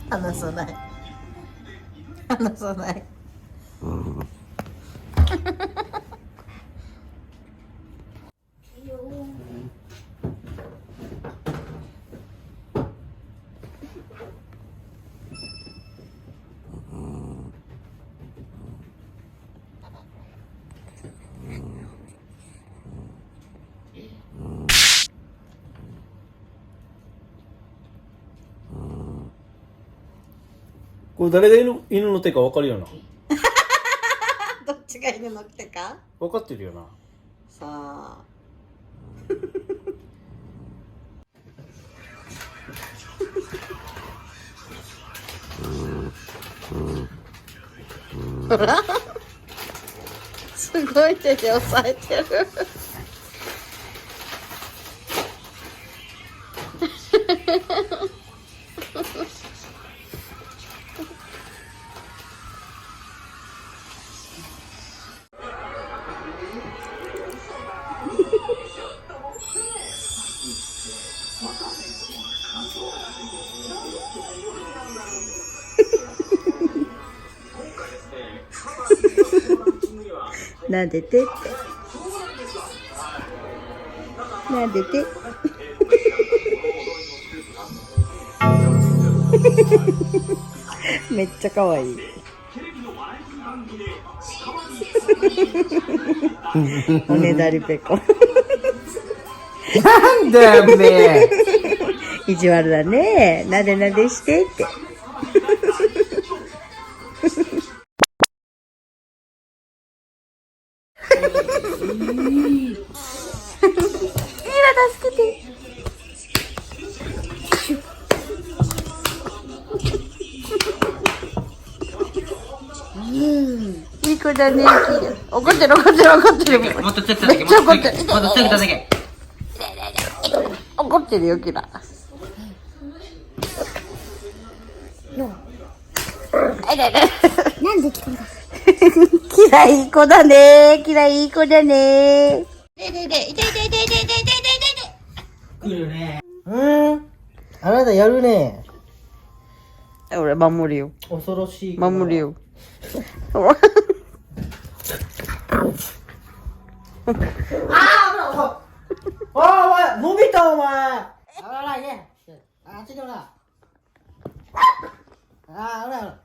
離さない。離さない。これ誰が犬の手か分かるよな。どっちが犬の手か分かってるよな。さあ。すごい手で押さえてる。撫でてって撫でてめっちゃ可愛い。おねだりぺこ。なんだよね。意地悪だね。なでなでしてって。助けて。いい子だね。怒ってる怒ってる怒ってる。もっと強くめっちゃ怒ってる。もっと強く叩け。怒ってるよキラ。なんで来たんだ。キラいい子だね。キラいい子だね。来るね。あなたやるね。俺守るよ。恐ろしい。守るよ。おい、伸びたお前。あらね。あっちだな。あら。